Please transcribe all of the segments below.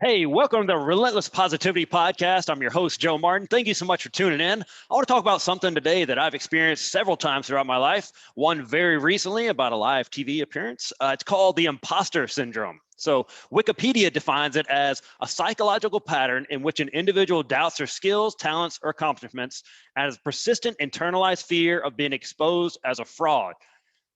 Hey, welcome to the Relentless Positivity Podcast. I'm your host, Joe Martin. Thank you so much for tuning in. I want to talk about something today that I've experienced several times throughout my life. One very recently about a live TV appearance. It's called the imposter syndrome. So, Wikipedia defines it as a psychological pattern in which an individual doubts their skills, talents, or accomplishments, and has persistent internalized fear of being exposed as a fraud.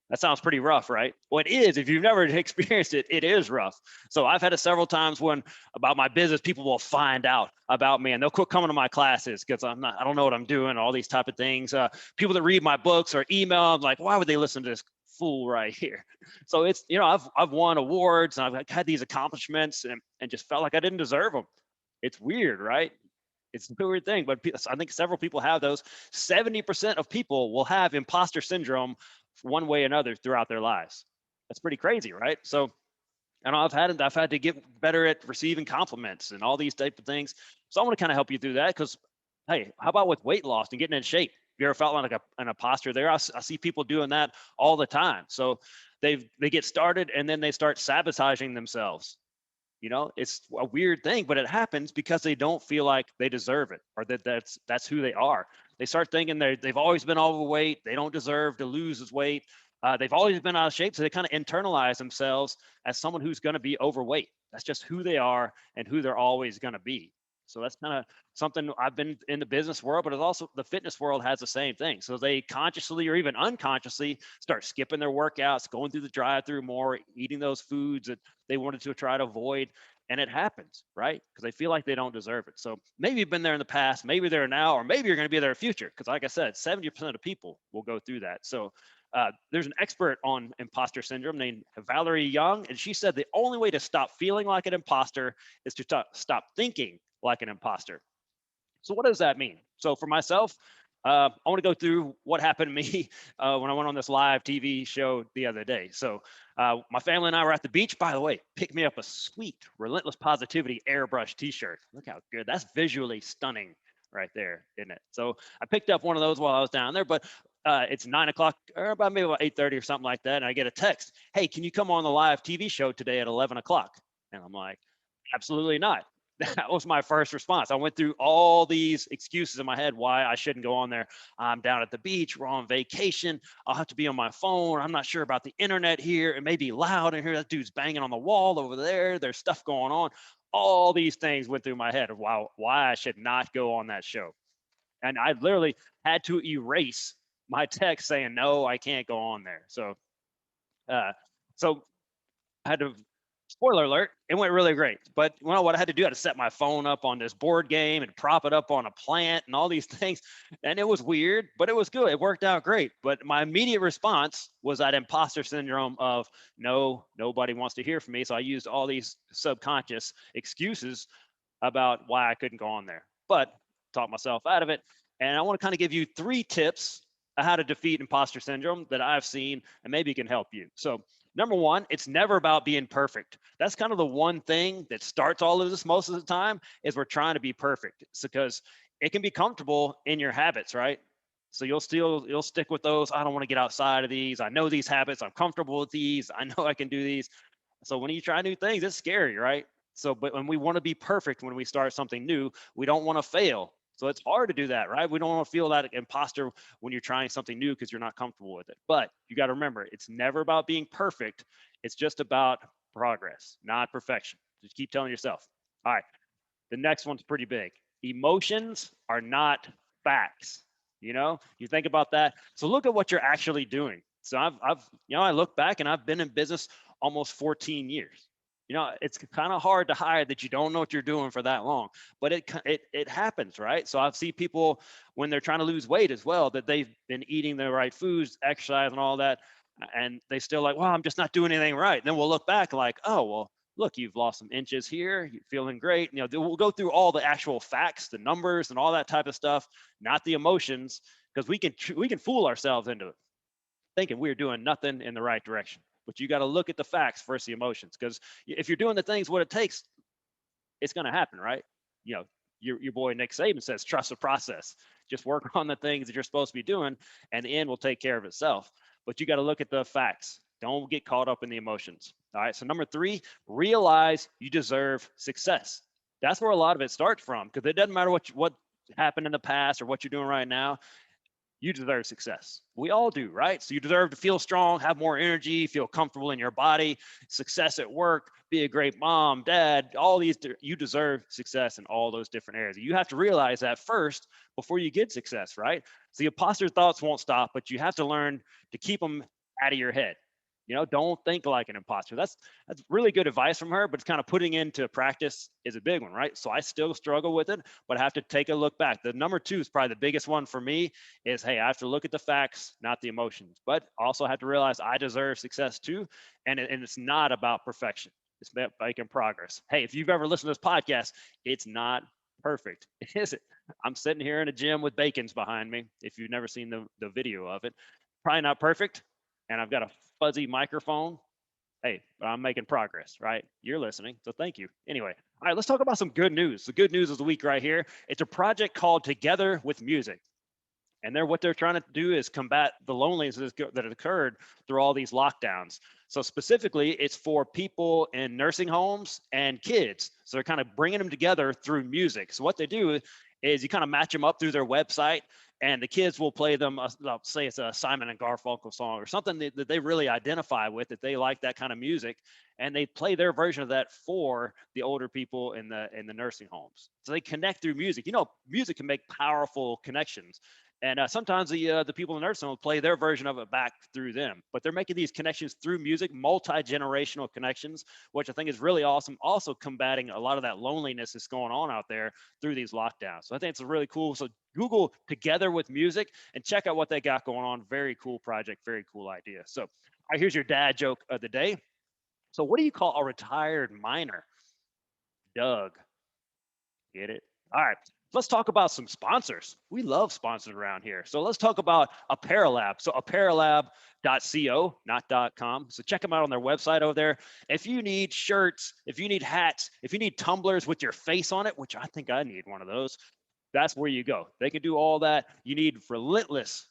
That sounds pretty rough, right? Well, it is. If you've never experienced it, it is rough. So I've had it several times when about my business, people will find out about me and they'll quit coming to my classes because I don't know what I'm doing, all these type of things. People that read my books or email, I'm like, why would they listen to this fool right here? So it's, I've won awards and I've had these accomplishments and just felt like I didn't deserve them. It's weird, right? It's a weird thing, but I think several people have those. 70% of people will have imposter syndrome one way or another throughout their lives. That's pretty crazy, right? So, and I've had to get better at receiving compliments and all these type of things. So I want to kind of help you through that because, hey, how about with weight loss and getting in shape? You ever felt like an imposter there? I see people doing that all the time. So they get started and then they start sabotaging themselves. It's a weird thing, but it happens because they don't feel like they deserve it or that's who they are. They start thinking they've always been overweight. They don't deserve to lose this weight. They've always been out of shape. So they kind of internalize themselves as someone who's going to be overweight. That's just who they are and who they're always going to be. So that's kind of something I've been in the business world, but it's also the fitness world has the same thing. So they consciously or even unconsciously start skipping their workouts, going through the drive-through more, eating those foods that they wanted to try to avoid. And it happens, right? Because they feel like they don't deserve it. So maybe you've been there in the past, maybe they're now, or maybe you're going to be there in the future. Because like I said, 70% of people will go through that. So there's an expert on imposter syndrome named Valerie Young, and she said the only way to stop feeling like an imposter is to stop thinking like an imposter. So what does that mean? So for myself, I want to go through what happened to me when I went on this live TV show the other day. So my family and I were at the beach. By the way, picked me up a sweet Relentless Positivity airbrush T-shirt. Look how good. That's visually stunning right there, isn't it? So I picked up one of those while I was down there, but it's 9 o'clock or about maybe about 8:30 or something like that. And I get a text, hey, can you come on the live TV show today at 11 o'clock? And I'm like, absolutely not. That was my first response. I went through all these excuses in my head why I shouldn't go on there. I'm down at the beach. We're on vacation. I'll have to be on my phone. I'm not sure about the internet here. It may be loud in here. That dude's banging on the wall over there. There's stuff going on. All these things went through my head of why I should not go on that show. And I literally had to erase my text saying, no, I can't go on there. Uh, so I had to, spoiler alert, it went really great. But what I had to do, I had to set my phone up on this board game and prop it up on a plant and all these things. And it was weird, but it was good. It worked out great. But my immediate response was that imposter syndrome of, no, nobody wants to hear from me. So I used all these subconscious excuses about why I couldn't go on there, but talked myself out of it. And I want to kind of give you 3 tips on how to defeat imposter syndrome that I've seen and maybe can help you. So number one, it's never about being perfect. That's kind of the one thing that starts all of this most of the time is we're trying to be perfect. It's because it can be comfortable in your habits, right? So you'll stick with those. I don't want to get outside of these. I know these habits. I'm comfortable with these. I know I can do these. So when you try new things, it's scary, right? So, but when we want to be perfect when we start something new, we don't want to fail. So it's hard to do that, right? We don't want to feel that imposter when you're trying something new because you're not comfortable with it. But you got to remember, it's never about being perfect. It's just about progress, not perfection. Just keep telling yourself. All right. The next one's pretty big. Emotions are not facts. You think about that. So look at what you're actually doing. So I look back and I've been in business almost 14 years. It's kind of hard to hide that you don't know what you're doing for that long, but it happens, right? So I've seen people when they're trying to lose weight as well, that they've been eating the right foods, exercise and all that, and they still like, well, I'm just not doing anything right. And then we'll look back like, oh, well, look, you've lost some inches here. You're feeling great. We'll go through all the actual facts, the numbers and all that type of stuff, not the emotions, because we can fool ourselves into it thinking we're doing nothing in the right direction. But you got to look at the facts versus the emotions, because if you're doing the things what it takes, it's going to happen, right? You know, your boy Nick Saban says, trust the process. Just work on the things that you're supposed to be doing, and the end will take care of itself. But you got to look at the facts. Don't get caught up in the emotions. All right. So number 3, realize you deserve success. That's where a lot of it starts from, because it doesn't matter what happened in the past or what you're doing right now. You deserve success. We all do, right? So you deserve to feel strong, have more energy, feel comfortable in your body, success at work, be a great mom, dad, all these, you deserve success in all those different areas. You have to realize that first before you get success, right? So the imposter thoughts won't stop, but you have to learn to keep them out of your head. Don't think like an imposter. That's really good advice from her, but it's kind of putting into practice is a big one, right? So I still struggle with it, but I have to take a look back. The number 2 is probably the biggest one for me is, hey, I have to look at the facts, not the emotions, but also have to realize I deserve success too. And it's not about perfection. It's about making progress. Hey, if you've ever listened to this podcast, it's not perfect, is it? I'm sitting here in a gym with bacons behind me. If you've never seen the video of it, probably not perfect. And I've got a fuzzy microphone. Hey, but I'm making progress, right? You're listening, so thank you. Anyway, all right, let's talk about some good news. The good news of the week right here. It's a project called Together with Music. And what they're trying to do is combat the loneliness that had occurred through all these lockdowns. So specifically, it's for people in nursing homes and kids. So they're kind of bringing them together through music. So what they do is you kind of match them up through their website, and the kids will play them, say it's a Simon and Garfunkel song or something that they really identify with, that they like that kind of music, and they play their version of that for the older people in the nursing homes. So they connect through music. Music can make powerful connections. And sometimes the people in the nursing home will play their version of it back through them. But they're making these connections through music, multi-generational connections, which I think is really awesome. Also combating a lot of that loneliness that's going on out there through these lockdowns. So I think it's really cool. So Google Together with Music and check out what they got going on. Very cool project, very cool idea. So all right, here's your dad joke of the day. So what do you call a retired miner? Doug. Get it? All right. Let's talk about some sponsors. We love sponsors around here. So let's talk about Apparelab. So apparelab.co, not .com. So check them out on their website over there. If you need shirts, if you need hats, if you need tumblers with your face on it, which I think I need one of those, that's where you go. They can do all that. You need Relentless.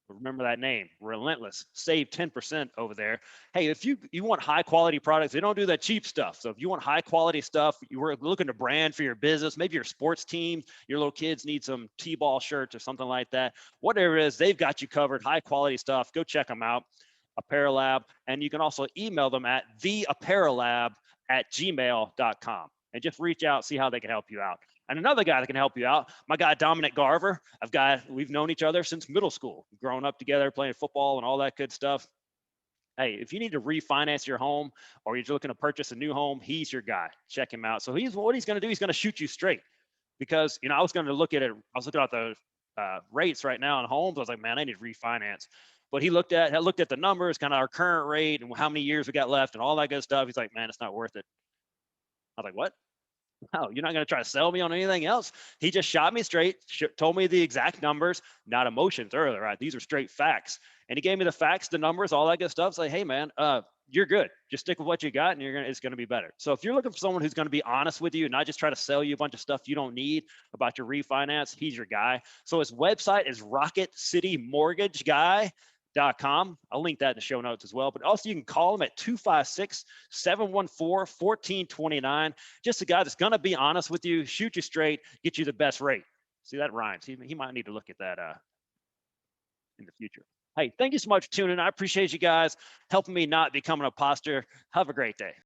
Remember that name, Relentless. Save 10% over there. Hey, if you want high quality products, they don't do that cheap stuff. So if you want high quality stuff, you were looking to brand for your business, maybe your sports team, your little kids need some T-ball shirts or something like that. Whatever it is, they've got you covered. High quality stuff. Go check them out. Apparelab. And you can also email them at theapparelab@gmail.com and just reach out, see how they can help you out. And another guy that can help you out, my guy Dominic Garver. We've known each other since middle school, grown up together, playing football and all that good stuff. Hey, if you need to refinance your home or you're looking to purchase a new home, he's your guy. Check him out. So what he's going to do, he's going to shoot you straight, because I was going to look at it. I was looking at the rates right now on homes. I was like, man, I need to refinance. But he looked at the numbers, kind of our current rate and how many years we got left and all that good stuff. He's like, man, it's not worth it. I was like, what? Oh, you're not going to try to sell me on anything else? He just shot me straight, told me the exact numbers, not emotions earlier, right? These are straight facts. And he gave me the facts, the numbers, all that good stuff. It's like, hey, man, you're good. Just stick with what you got and it's going to be better. So if you're looking for someone who's going to be honest with you and not just try to sell you a bunch of stuff you don't need about your refinance, he's your guy. So his website is rocketcitymortgageguy.com. I'll link that in the show notes as well. But also you can call him at 256-714-1429. Just a guy that's going to be honest with you, shoot you straight, get you the best rate. See, that rhymes. He might need to look at that in the future. Hey, thank you so much for tuning in. I appreciate you guys helping me not become an imposter. Have a great day.